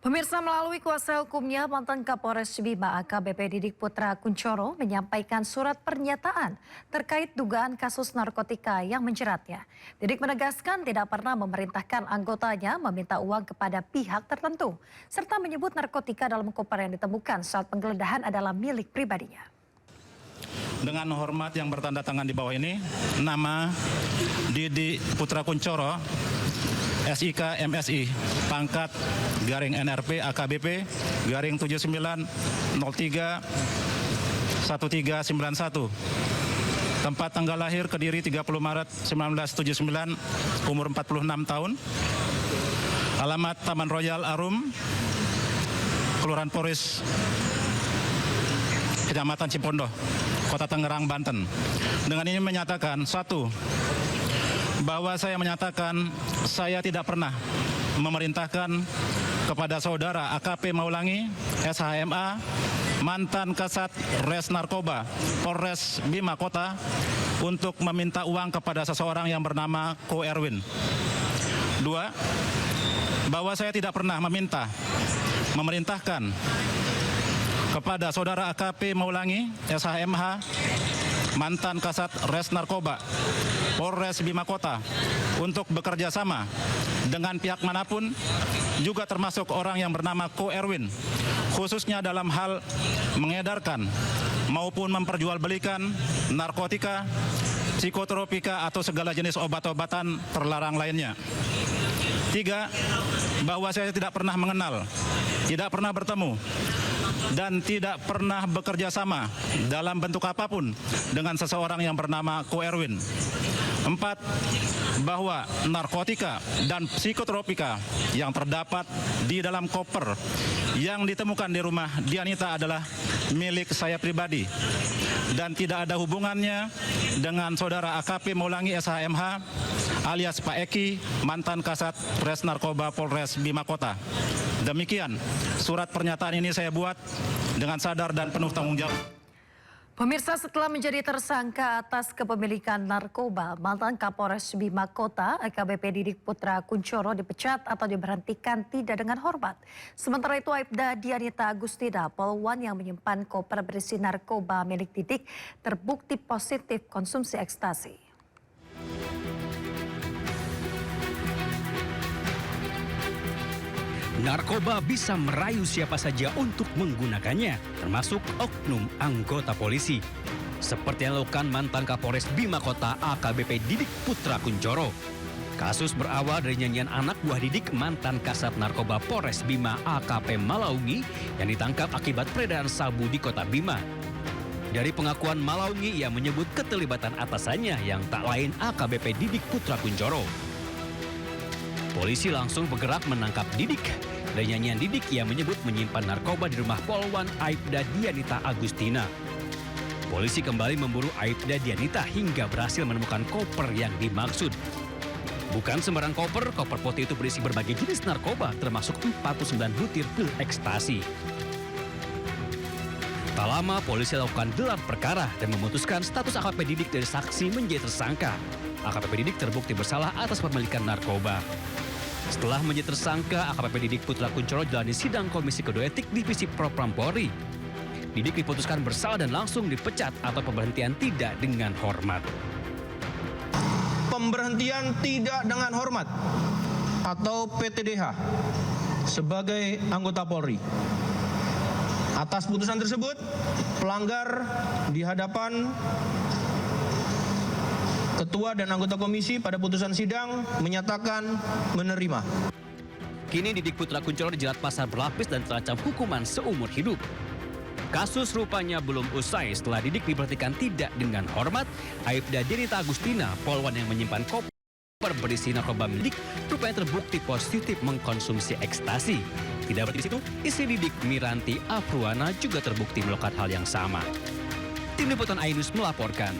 Pemirsa, melalui kuasa hukumnya, mantan Kapolres Bima AKBP Didik Putra Kunchoro menyampaikan surat pernyataan terkait dugaan kasus narkotika yang menjeratnya. Didik menegaskan tidak pernah memerintahkan anggotanya meminta uang kepada pihak tertentu, serta menyebut narkotika dalam koper yang ditemukan saat penggeledahan adalah milik pribadinya. Dengan hormat yang bertanda tangan di bawah ini, nama Didik Putra Kunchoro, SIK MSI, pangkat garing NRP AKBP garing 7903 1391. Tempat tanggal lahir Kediri 30 Maret 1979, umur 46 tahun. Alamat Taman Royal Arum, Kelurahan Poris, Kecamatan Cipondoh, Kota Tangerang, Banten. Dengan ini menyatakan, satu, bahwa saya menyatakan saya tidak pernah memerintahkan kepada saudara AKP Maulangi, SHMA, mantan Kasat Res Narkoba, Polres Bima Kota, untuk meminta uang kepada seseorang yang bernama Ko Erwin. Dua, bahwa saya tidak pernah memerintahkan kepada saudara AKP Maulangi, SHMH, mantan Kasat Res Narkoba, Polres Bima Kota, untuk bekerja sama dengan pihak manapun, juga termasuk orang yang bernama Ko Erwin, khususnya dalam hal mengedarkan maupun memperjualbelikan narkotika, psikotropika, atau segala jenis obat-obatan terlarang lainnya. Tiga, bahwa saya tidak pernah mengenal, tidak pernah bertemu, dan tidak pernah bekerja sama dalam bentuk apapun dengan seseorang yang bernama Ko Erwin. Empat, bahwa narkotika dan psikotropika yang terdapat di dalam koper yang ditemukan di rumah Dianita adalah milik saya pribadi dan tidak ada hubungannya dengan saudara AKP Maulangi SHMH alias Pak Eki, mantan Kasat Res Narkoba Polres Bima Kota. Demikian surat pernyataan ini saya buat dengan sadar dan penuh tanggung jawab. Pemirsa, setelah menjadi tersangka atas kepemilikan narkoba, mantan Kapolres Bima Kota AKBP Didik Putra Kunchoro dipecat atau diberhentikan tidak dengan hormat. Sementara itu, Aibda Dianita Agustina, polwan yang menyimpan koper berisi narkoba milik Didik, terbukti positif konsumsi ekstasi. Narkoba bisa merayu siapa saja untuk menggunakannya, termasuk oknum anggota polisi. Seperti yang dilakukan mantan Kapolres Bima Kota AKBP Didik Putra Kunchoro. Kasus berawal dari nyanyian anak buah Didik mantan Kasat Narkoba Polres Bima AKP Malaungi yang ditangkap akibat peredaran sabu di Kota Bima. Dari pengakuan Malaungi, ia menyebut keterlibatan atasannya yang tak lain AKBP Didik Putra Kunchoro. Polisi langsung bergerak menangkap Didik. Dari nyanyian Didik, ia menyebut menyimpan narkoba di rumah polwan Aibda Dianita Agustina. Polisi kembali memburu Aibda Dianita hingga berhasil menemukan koper yang dimaksud. Bukan sembarang koper, koper putih itu berisi berbagai jenis narkoba, termasuk 49 butir pil ekstasi. Tak lama, polisi lakukan gelar perkara dan memutuskan status AKP Didik dari saksi menjadi tersangka. AKP Didik terbukti bersalah atas pemilikan narkoba. Setelah menjadi tersangka, AKP Didik Putra Kunchoro jalani sidang Komisi Kode Etik Divisi Propam Polri. Didik diputuskan bersalah dan langsung dipecat atau pemberhentian tidak dengan hormat. Pemberhentian tidak dengan hormat atau PTDH sebagai anggota Polri. Atas putusan tersebut, pelanggar di hadapan Ketua dan anggota komisi pada putusan sidang menyatakan menerima. Kini Didik Putra Kunchoro dijerat pasal berlapis dan terancam hukuman seumur hidup. Kasus rupanya belum usai setelah Didik diberhentikan tidak dengan hormat. Aibda Dianita Agustina, polwan yang menyimpan koper berisi narkoba milik, rupanya terbukti positif mengkonsumsi ekstasi. Tidak berhenti di situ, istri Didik, Miranti Afruana, juga terbukti melakukan hal yang sama. Tim Liputan Ainus melaporkan.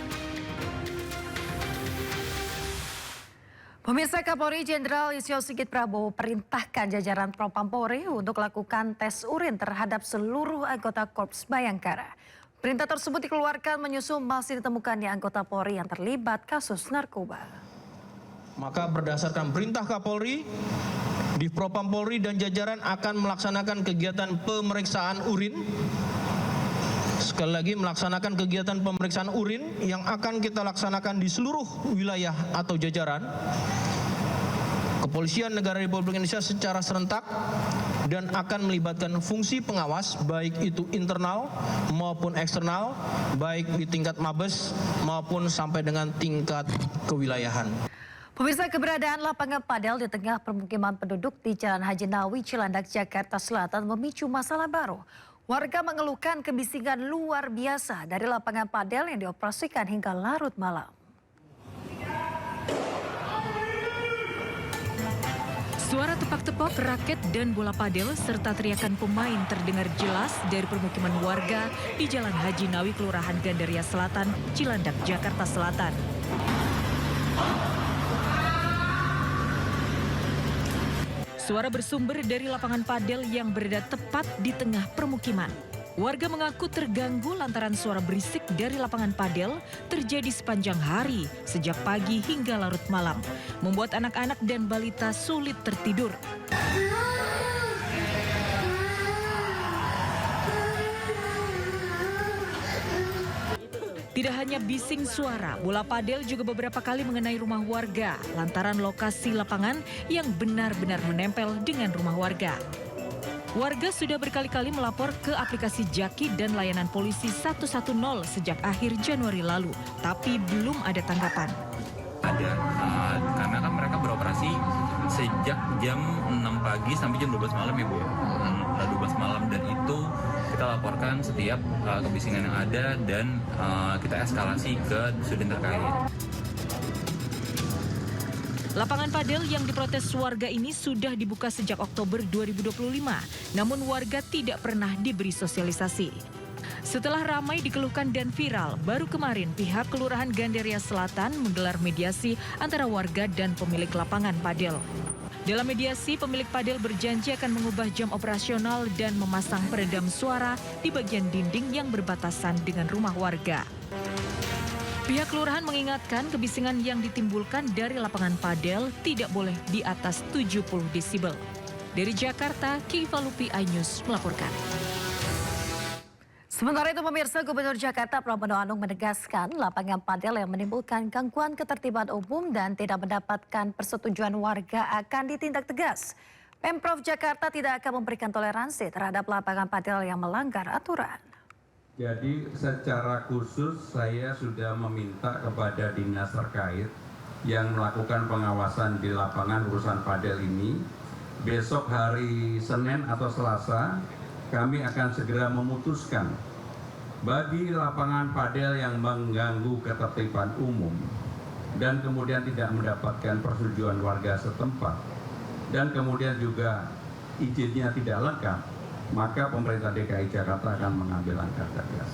Pemirsa, Kapolri Jenderal Listio Sigit Prabowo perintahkan jajaran Propam Polri untuk lakukan tes urin terhadap seluruh anggota Korps Bayangkara. Perintah tersebut dikeluarkan menyusul masih ditemukannya anggota Polri yang terlibat kasus narkoba. Maka berdasarkan perintah Kapolri, Di Propam Polri dan jajaran akan melaksanakan kegiatan pemeriksaan urin. Sekali lagi, melaksanakan kegiatan pemeriksaan urin yang akan kita laksanakan di seluruh wilayah atau jajaran Kepolisian Negara Republik Indonesia secara serentak dan akan melibatkan fungsi pengawas baik itu internal maupun eksternal, baik di tingkat Mabes maupun sampai dengan tingkat kewilayahan. Pemirsa, keberadaan lapangan padel di tengah permukiman penduduk di Jalan Haji Nawi, Cilandak, Jakarta Selatan memicu masalah baru. Warga mengeluhkan kebisingan luar biasa dari lapangan padel yang dioperasikan hingga larut malam. Suara tepak-tepak raket dan bola padel serta teriakan pemain terdengar jelas dari permukiman warga di Jalan Haji Nawi, Kelurahan Gandaria Selatan, Cilandak, Jakarta Selatan. Suara bersumber dari lapangan padel yang berada tepat di tengah permukiman. Warga mengaku terganggu lantaran suara berisik dari lapangan padel terjadi sepanjang hari, sejak pagi hingga larut malam, membuat anak-anak dan balita sulit tertidur. Tidak hanya bising suara, bola padel juga beberapa kali mengenai rumah warga lantaran lokasi lapangan yang benar-benar menempel dengan rumah warga. Warga sudah berkali-kali melapor ke aplikasi Jaki dan layanan polisi 110 sejak akhir Januari lalu, tapi belum ada tanggapan. Ada, karena kan mereka beroperasi sejak jam 6 pagi sampai jam 12 malam ya Bu. 12 malam, dan itu kita laporkan setiap kebisingan yang ada dan kita eskalasi ke sudin terkait. Lapangan padel yang diprotes warga ini sudah dibuka sejak Oktober 2025, namun warga tidak pernah diberi sosialisasi. Setelah ramai dikeluhkan dan viral, baru kemarin pihak Kelurahan Gandaria Selatan menggelar mediasi antara warga dan pemilik lapangan padel. Dalam mediasi, pemilik padel berjanji akan mengubah jam operasional dan memasang peredam suara di bagian dinding yang berbatasan dengan rumah warga. Pihak kelurahan mengingatkan kebisingan yang ditimbulkan dari lapangan padel tidak boleh di atas 70 desibel. Dari Jakarta, Kiva Lupi, iNews melaporkan. Sementara itu, pemirsa, Gubernur Jakarta Pramono Anung menegaskan lapangan padel yang menimbulkan gangguan ketertiban umum dan tidak mendapatkan persetujuan warga akan ditindak tegas. Pemprov Jakarta tidak akan memberikan toleransi terhadap lapangan padel yang melanggar aturan. Jadi secara khusus saya sudah meminta kepada dinas terkait yang melakukan pengawasan di lapangan urusan padel ini. Besok hari Senin atau Selasa kami akan segera memutuskan bagi lapangan padel yang mengganggu ketertiban umum dan kemudian tidak mendapatkan persetujuan warga setempat dan kemudian juga izinnya tidak lengkap, maka pemerintah DKI Jakarta akan mengambil langkah tegas.